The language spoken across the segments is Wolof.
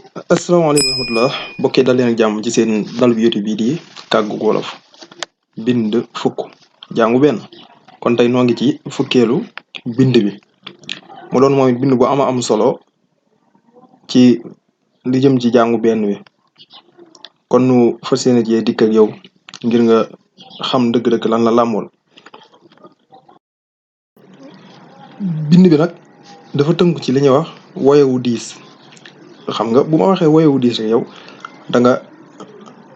asalaamaaleykum wa rahmatulah mbokk yi dal leen ak jàmm ci seen dalu YouTube bii di kàggu wolof bind fukk jàngu benn kon tey noo ngi ci fukkeelu bind bi mu doon moom it bind bu ama am solo ci li jëm ci jàngu benn bi kon nu fas yéene ci dikk ak yow ngir nga xam dëgg-dëgg lan la làmmool. bind bi nag dafa tënk ci li ñuy wax woyewu diis. xam nga bu ma waxee woyewu diis rek yow da nga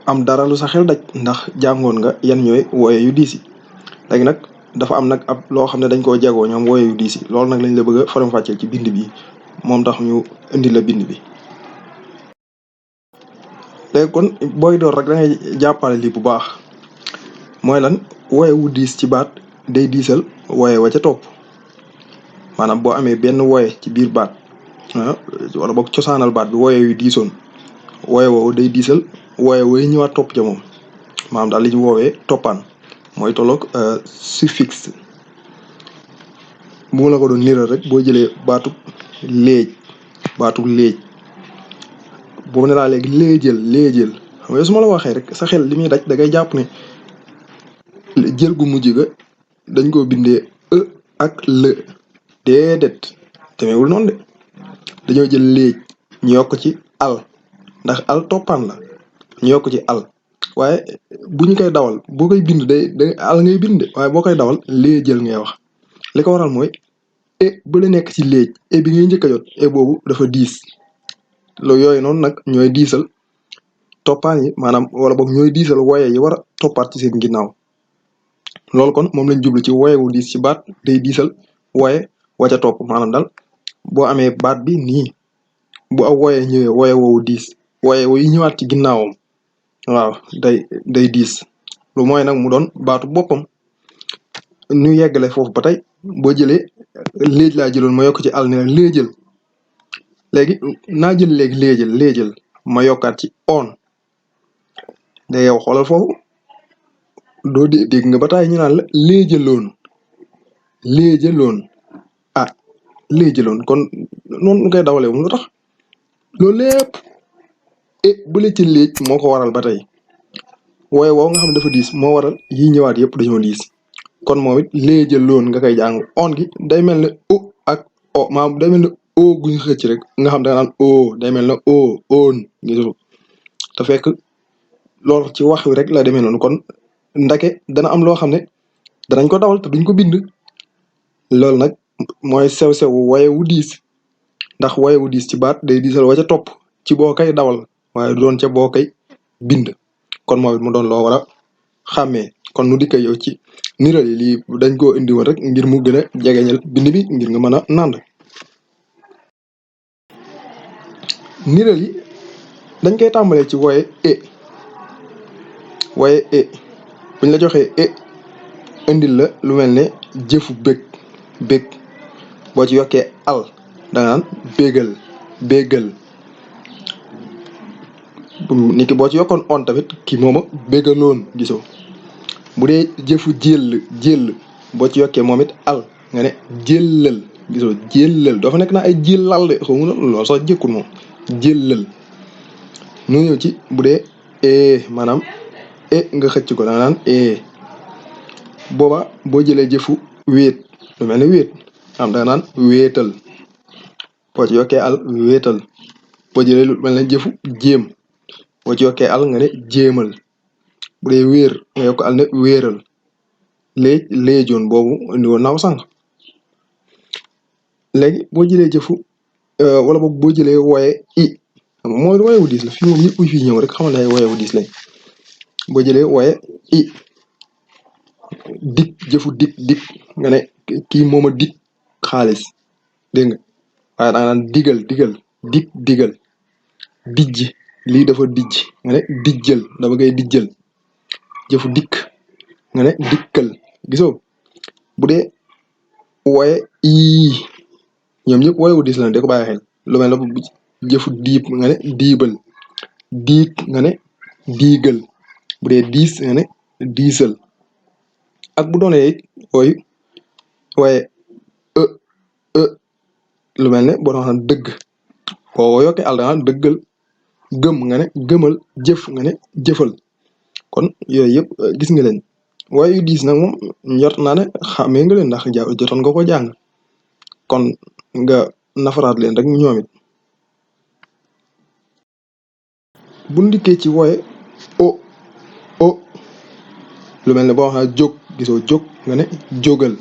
am dara lu sa xel daj ndax jàngoon nga yan ñooy woye yu diis yi léegi nag dafa am nag ab loo xam ne dañ koo jagoo ñoom woye yu diis yi loolu nag lañ la bëgg a faram-fàccee ci bind bi moom tax ñu indi la bind bi. léegi kon booy door rek da ngay jàppale lii bu baax mooy lan woyewu diis ci baat day diisal woye wa ca topp maanaam boo amee benn woye ci biir baat wala boog cosaanal baat bi woye yu diisoon woye woowu day diisal woye wooyu ñëwaat topp ca moom maanaam daal li ñu woowee toppaan mooy tolloog suffixe bu ma la ko doon niral rek boo jëlee baatub léej boobu ne laa léegi léejël xam nga su ma la waxee rek sa xel li muy daj da ngay jàpp ne jël gu mujj ga dañ koo bindee e ak lë déedéet demeewul noonu de dañoo jël léej ñu yokk ci al ndax al toppaan la ñu yokk ci al waaye bu ñu koy dawal boo koy bind day al ngay bind waaye boo koy dawal léejël ngay wax li ko waral mooy e bu la nekk ci léej e bi ngay njëkk a jot e boobu dafa diis loolu yooyu noonu nag ñooy diisal toppaan yi maanaam wala boog ñooy diisal woye yi war a toppaat ci seen ginnaaw loolu kon moom lañ jublu ci woye wu diis ci baat day diisal woye wa ca topp maanaam daal boo amee baat bi nii bu aw woye ñëwee woye woowu diis woye wu ñëwaat ci ginnaawam waaw day diis lu mooy nag mu doon baatu boppam ñu yeggale foofu ba tey boo jëlee léej laa jëloon ma yokk ci al ne la léejël léegi naa jël léegi léejël ma yokkaat ci on da yow xoolal foofu doo dégg nga ba tey ñu naan la léejëloon ah léejëloon kon noonu nu koy dawalee mu lu tax loolu lépp bu la ci léej moo ko waral ba tey wooye woow nga xam ne dafa diis moo waral yi ñëwaat yëpp dañoo diis kon moom it léejëloon nga koy jàng on gi day mel ne u ak o maanaam day mel ne o guñu xëcc rek nga xam da nga naan o day mel ne o oon gisul te fekk loolu ci wax wi rek la demee noonu kon ndake dana am loo xam ne danañ ko dawal te duñ ko bind loolu nag mooy sew-sew woye wu diis ndax woye wu diis ci baat day diisal wa ca topp ci boo koy dawal waaye du doon ca boo koy bind kon moom it mu doon loo war a xàmmee kon nu dikka yow ci niral yi lii dañ koo indi woon rek ngir mu gën a jegeñal bind bi ngir nga mën a nànd niral yi dañ koy tàmbalee ci woye buñ la joxee indil la lu mel ne jëfu bég boo ci yokkee al danga naan bégal nit ki boo ci yokkoon on tamit kii mooma bégaloon gisoo bu dee jëfu jëll boo ci yokkee moom it al nga ne jëllal gisoo jëllal doo fa nekk naa ay jëllal de xaw ma loolu sax jëkkul moom jëllal nu ñëw ci bu dee maanaam nga xëcc ko danga naan booba boo jëlee jëfu wéet lu mel ne wéet am danga naan wéetal boo ci yokkee al wéetal boo jëlee lu mel ne jëfu jéem boo ci yokkee al nga ne jéemal bu dee wéer nga yokk al ne wéeral léejoon boobu indi woon naaw sànq léegi boo jëlee jëfu wala boog boo jëlee woye mooy woye wu diis la fii moom yëpp fii ñëw rek xamal ne ay woye wu diis lañ boo jëlee woye jëfu dik nga ne kii mooma dik xaalis dégg nga waaye danga naan digal dijj lii dafa dijj nga ne dijjal dama koy dijjal jëfu dikk nga ne dikkal gisoo bu dee woye ñoom ñëpp woye wu diis la de ko bàyyi xel lu mel ne jëfu diib nga ne diibal diig nga ne diigal bu dee diis nga ne diisal ak bu doonee it ooyu waaye lu mel ne boo doon xam dëgg boo yokkee al danga dëggal gëm nga ne gëmal jëf nga ne jëfal kon yooyu yëpp gis nga leen waaye yu diis nag moom njort naa ne xàmmee nga leen ndax jotoon nga ko jàng kon nga nafaraat leen rek ñoom it bu ndikkee ci wooye o lu mel ne boo xam ne jóg gisoo jóg nga ne jógal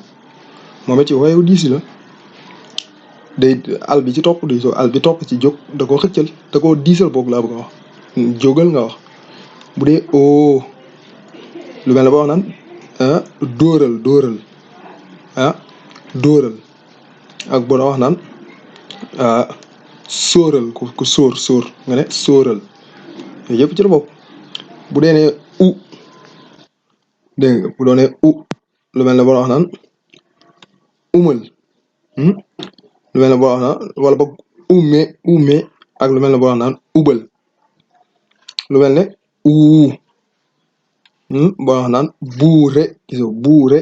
moom it ci wooye yu diis la day al bi ci topp di soo al bi topp ci jóg da koo xëccal da koo diisal boog laa bëgg a wax jógal nga wax bu dee lu mel ne boo wax naan dóoral dóoral ak boo wax naan sóoral ku sóor nga ne sóoral yooyu yëpp ci la bokk bu dee ne dégg nga bu doonee lu mel ne boo wax naan umal lu mel ne boo wax naan wala boog umme ak lu mel ne boo wax naan ubal lu mel ne boo wax naan buure gisoo buure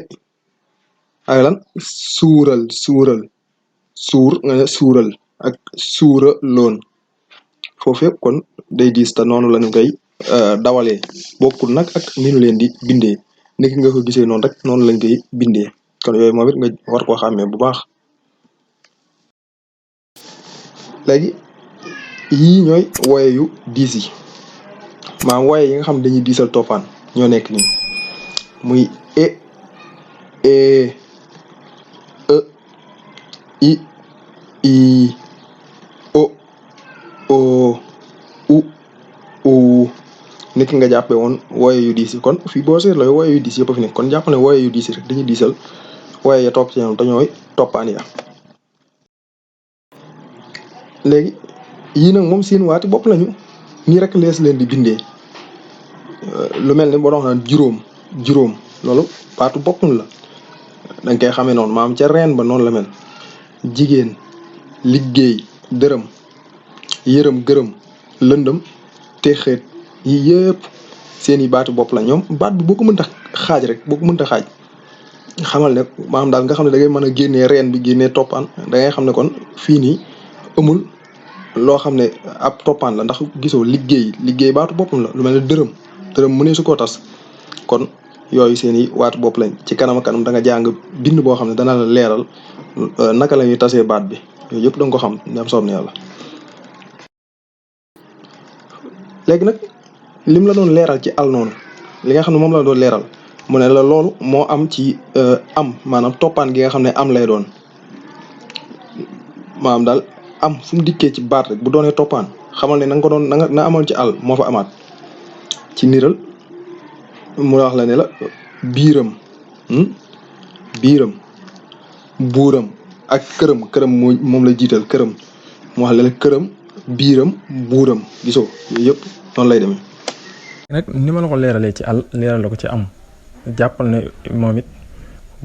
ak lan suural suur nga ne suural ak suura loon foofu yëpp kon day diis te noonu lañu koy dawalee bokkul nag ak ni ñu leen di bindee niki nga ko gisee noonu rek noonu lañ koy bindee kon yooyu moom it nga war koo xàmmee bu baax léegi yii ñooy woye yu diis yi maanaam woye yi nga xam ne dañuy diisal toppaan ñoo nekk nii muy e i o u niki nga jàppee woon woye yu diis yi kon fii boo seetloo woye yu diis yëpp fi nekk kon jàpp ne woye yu diis yi rek dañuy diisal woye ya topp ci ñoom te ñooy toppaan ya léegi yii nag moom seen waati bopp lañu nii rek lees leen di bindee lu mel ne boo doon naan juróom loolu baatu boppam la dañ koy xamee noonu maam ca reen ba noonu la mel jigéen liggéey dërëm yërëm gërëm lëndëm texeet yi yëpp seen i baatu bopp la ñoom baat bi boo ko mënta xaaj rek boo ko mënta xaaj xamal ne maanaam daal nga xam ne da ngay mën a génnee reen bi génnee toppaan da ngay xam ne kon fii nii amul loo xam ne ab toppaan la ndax gisoo liggéey baatu boppam la lu mel ne dërëm mu ne su koo tas kon yooyu seen i waatu bopp lañ ci kanam a kanam da nga jàng bind boo xam ne dana la leeral naka la ñuy tasee baat bi yooyu yëpp da nga ko xam ñam soob na yàlla léegi nag lim la doon leeral ci al noonu li nga xam ne moom la doon leeral mu ne la loolu moo am ci am maanaam toppaan gi nga xam ne am lay doon maanaam daal am fu mu dikkee ci baat rek bu doonee toppaan xamal ne na nga ko doon na amoon ci al moo fa amaat ci niral mu wax la ne la biiram buuram ak këram moom la jiital këram mu wax la këram biiram buuram gisoo yooyu yëpp noonu lay demee. nag ni ma la ko leeralee ci al leeral la ko ci am jàppal ne moom it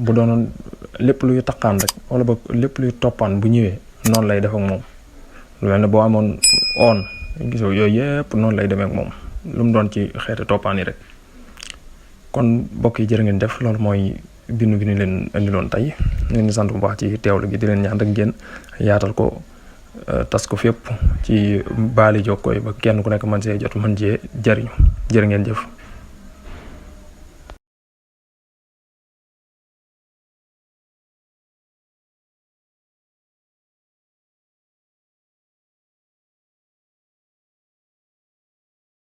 bu doonoon lépp luy taqaan rek wala ba lépp luy toppaan bu ñëwee noonu lay def ak moom lu mel ne boo amoon on gisoo yooyu yëpp noonu lay demee ak moom lu mu doon ci xeeti toppaan yi rek. kon mbokk yi jërë ngeen def loolu mooy bindu gi ni leen indiloon tey ñu ngi sant bu baax ci teewlu gi di leen ñaan rek ngeen yaatal ko tas ko fépp ci baali jokkoo yi ba kenn ku nekk mën see jot mën cee jariñu jërë ngeen jëf.